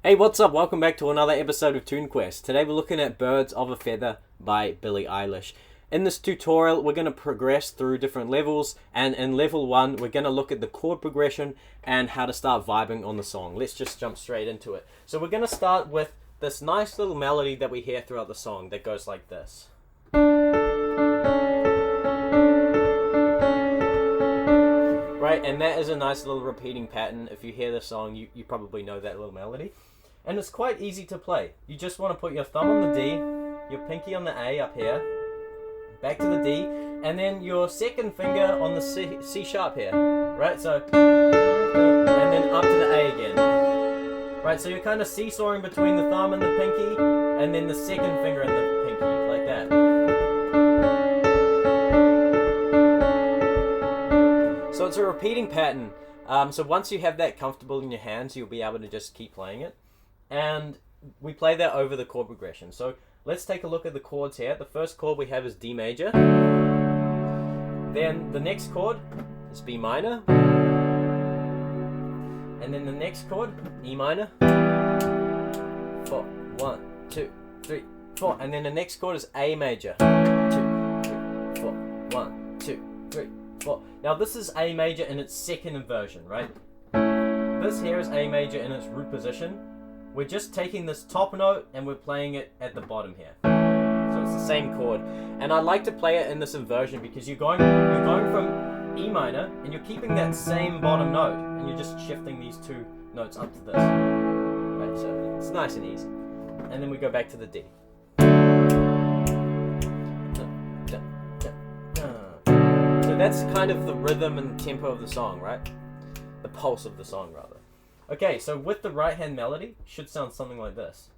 Hey, what's up? Welcome back to another episode of Tune Quest. Today we're looking at Birds of a Feather by Billie Eilish. In this tutorial, we're going to progress through different levels, and in level 1, we're going to look at the chord progression and how to start vibing on the song. Let's just jump straight into it. So we're going to start with this nice little melody that we hear throughout the song that goes like this. Right, and that is a nice little repeating pattern. If you hear the song, you probably know that little melody. And it's quite easy to play. You just want to put your thumb on the D, your pinky on the A up here, back to the D, and then your second finger on the C sharp here. Right, so, and then up to the A again. Right, so you're kind of seesawing between the thumb and the pinky, and then the second finger and the pinky, like that. So it's a repeating pattern. So once you have that comfortable in your hands, you'll be able to just keep playing it. And we play that over the chord progression. So let's take a look at the chords here. The first chord we have is D major. Then the next chord is B minor. And then the next chord, E minor. 4, 1, 2, 3, 4. And then the next chord is A major. 2, 3, 4, 1, 2, 3, 4. Now this is A major in its second inversion, right? This here is A major in its root position. We're just taking this top note and we're playing it at the bottom here. So it's the same chord. And I like to play it in this inversion because you're going from E minor and you're keeping that same bottom note and you're just shifting these two notes up to this. Right, so it's nice and easy. And then we go back to the D. So that's kind of the rhythm and tempo of the song, right? The pulse of the song, rather. Okay, so with the right hand melody, should sound something like this.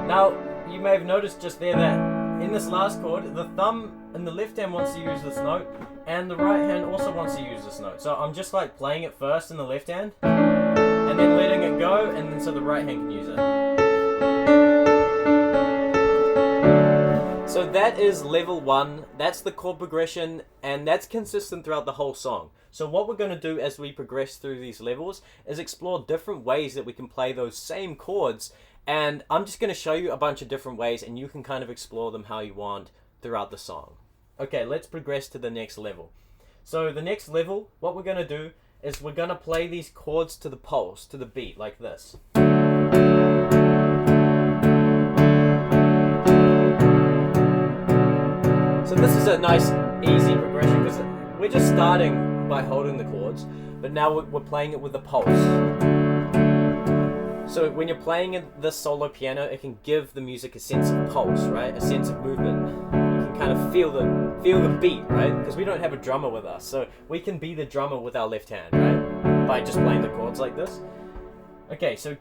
Now, you may have noticed just there that in this last chord, the thumb in the left hand wants to use this note, and the right hand also wants to use this note. So I'm just like playing it first in the left hand, and then letting it go, and then so the right hand can use it. So that is level 1, that's the chord progression, and that's consistent throughout the whole song. So what we're going to do as we progress through these levels is explore different ways that we can play those same chords, and I'm just going to show you a bunch of different ways, and you can kind of explore them how you want throughout the song. Okay, let's progress to the next level. So the next level, what we're going to do is we're going to play these chords to the pulse, to the beat, like this. So this is a nice, easy progression because we're just starting by holding the chords, but now we're playing it with the pulse. So when you're playing this solo piano, it can give the music a sense of pulse, right? A sense of movement. You can kind of feel the beat, right? Because we don't have a drummer with us, so we can be the drummer with our left hand, right? By just playing the chords like this. Okay, so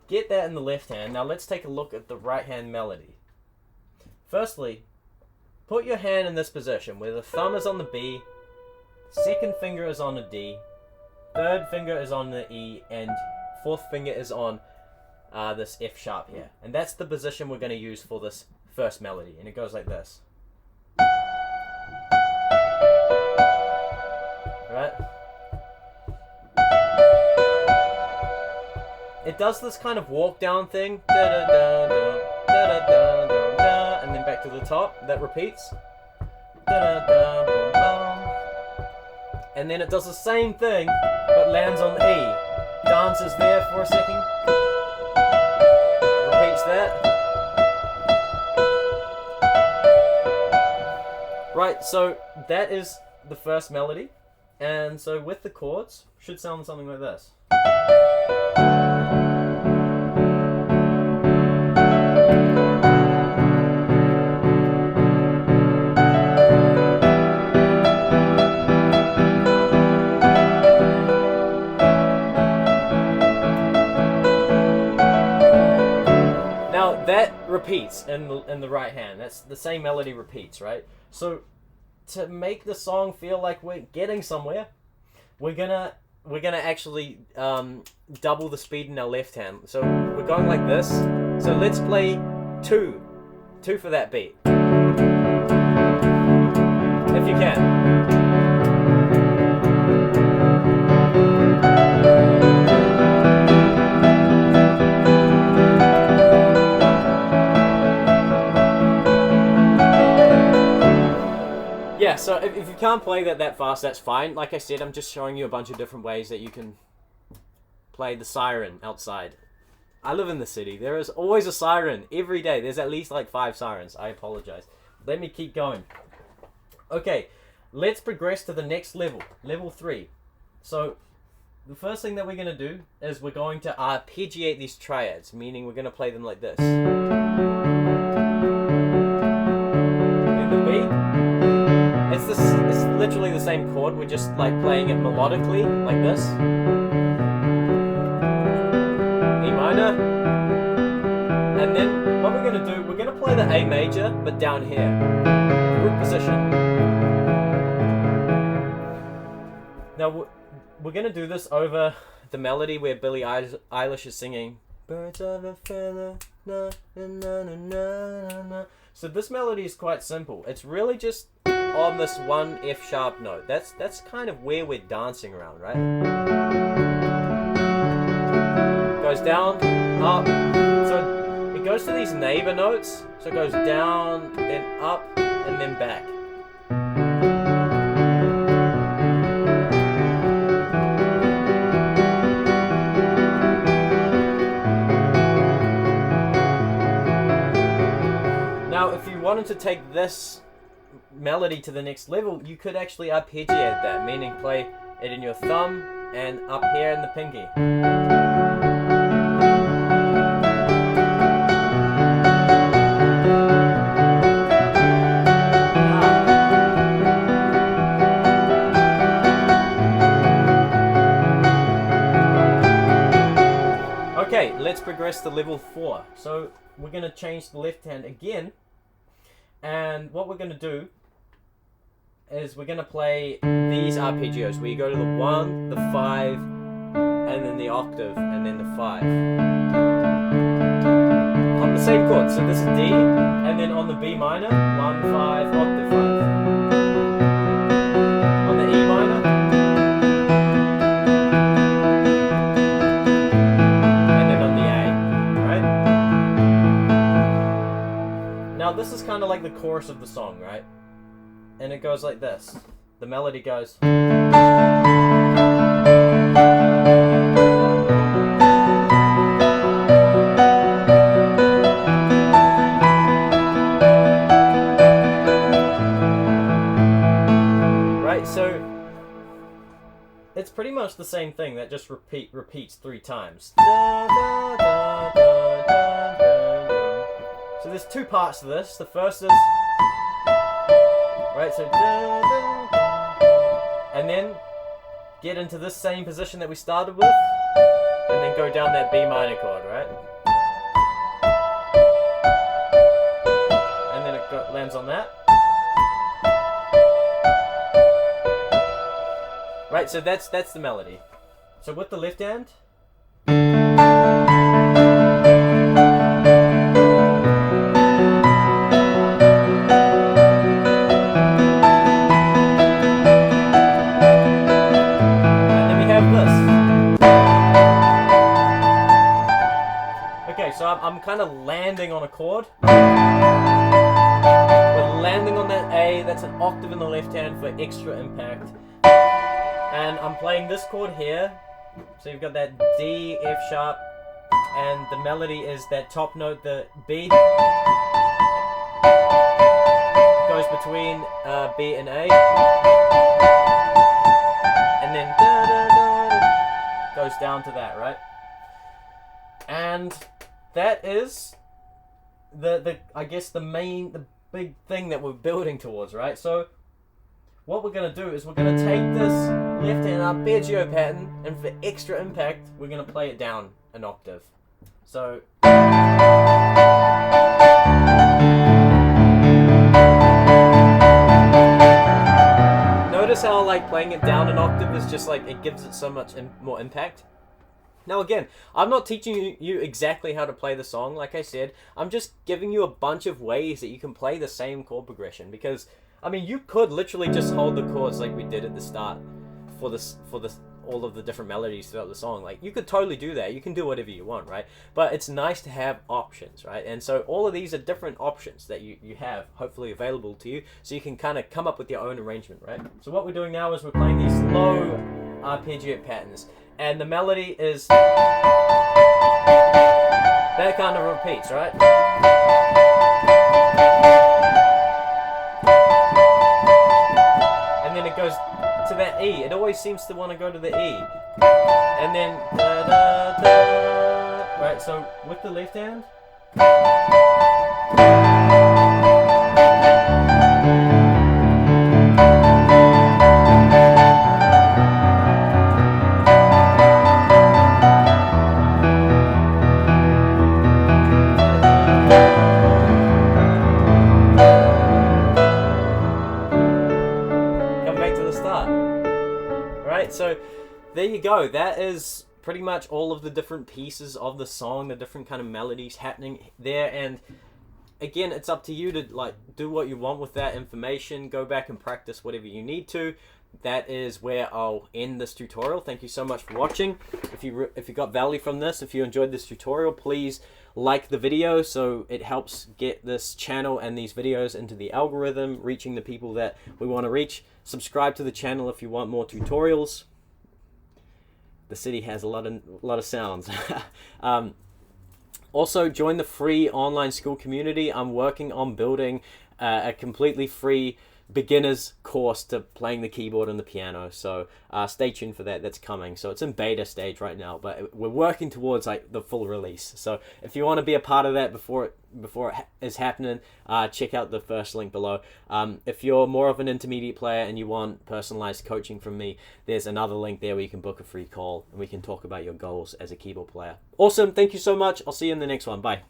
get that in the left hand. Now let's take a look at the right hand melody. Firstly, put your hand in this position where the thumb is on the B, second finger is on the D, third finger is on the E, and fourth finger is on this F sharp here. And that's the position we're going to use for this first melody. And it goes like this. Right? It does this kind of walk down thing. And then back to the top. That repeats. And then it does the same thing, but lands on the E. Dances there for a second. Repeats that. Right, so that is the first melody. And so with the chords, should sound something like this. That repeats in the right hand. That's the same melody repeats, right? So to make the song feel like we're getting somewhere, we're gonna we're gonna actually double the speed in our left hand. So we're going like this. So let's play two for that beat, if you can. Yeah, so if you can't play that fast, that's fine. Like I said, I'm just showing you a bunch of different ways that you can play the siren outside. I live in the city. There is always a siren every day. There's at least like 5 sirens. I apologize. Let me keep going. Okay, let's progress to the next level. Level 3. So the first thing that we're going to do is we're going to arpeggiate these triads, meaning we're going to play them like this. In the beat, it's literally the same chord. We're just like playing it melodically like this. E minor. And then what we're going to do, we're going to play the A major, but down here. Root position. Now we're going to do this over the melody where Billie Eilish is singing birds of a feather, na, na, na, na, na, na. So this melody is quite simple. It's really just on this one F sharp note. That's kind of where we're dancing around, right? Goes down, up. So it goes to these neighbor notes. So it goes down, then up, and then back. Now, if you wanted to take this melody to the next level, you could actually arpeggiate that, meaning play it in your thumb and up here in the pinky. Okay, let's progress to level 4. So we're going to change the left hand again, and what we're going to do is we're going to play these arpeggios where you go to the 1, the 5, and then the octave, and then the 5. On the same chord, so this is D, and then on the B minor, 1, 5, octave 5. On the E minor, and then on the A, right? Now this is kind of like the chorus of the song, right? And it goes like this. The melody goes. Right, so it's pretty much the same thing that just repeats 3 times. So there's 2 parts to this. The first is right, so and then get into this same position that we started with, and then go down that B minor chord, right? And then it lands on that. Right, so that's the melody. So with the left hand, so I'm kind of landing on a chord. We're landing on that A, that's an octave in the left hand for extra impact. And I'm playing this chord here. So you've got that D, F sharp, and the melody is that top note, the B. It goes between B and A. And then da, da, da, da, goes down to that, right? And that is I guess the big thing that we're building towards, right? So what we're going to do is we're going to take this left hand arpeggio pattern, and for extra impact, we're going to play it down an octave. So notice how like playing it down an octave is just like, it gives it so much more impact. Now again, I'm not teaching you exactly how to play the song, like I said. I'm just giving you a bunch of ways that you can play the same chord progression, because, I mean, you could literally just hold the chords like we did at the start for all of the different melodies throughout the song. Like, you could totally do that. You can do whatever you want, right? But it's nice to have options, right? And so all of these are different options that you have hopefully available to you, so you can kind of come up with your own arrangement, right? So what we're doing now is we're playing these slow arpeggiate patterns, and the melody is that kind of repeats, right? And then it goes to that E. It always seems to want to go to the E. And then da, da, da. Right, so with the left hand, come back to the start. Right, so there you go. That is pretty much all of the different pieces of the song, the different kind of melodies happening there. And again, it's up to you to like do what you want with that information. Go back and practice whatever you need to. That is where I'll end this tutorial. Thank you so much for watching. If you got value from this, if you enjoyed this tutorial, please like the video so it helps get this channel and these videos into the algorithm, reaching the people that we want to reach. Subscribe to the channel if you want more tutorials. The city has a lot of sounds. Also, join the free online school community. I'm working on building a completely free beginner's course to playing the keyboard and the piano, so stay tuned for that. That's coming. So it's in beta stage right now, but we're working towards like the full release. So if you want to be a part of that before it is happening, check out the first link below. If you're more of an intermediate player and you want personalized coaching from me, there's another link there where you can book a free call and we can talk about your goals as a keyboard player. Awesome. Thank you so much. I'll see you in the next one. Bye.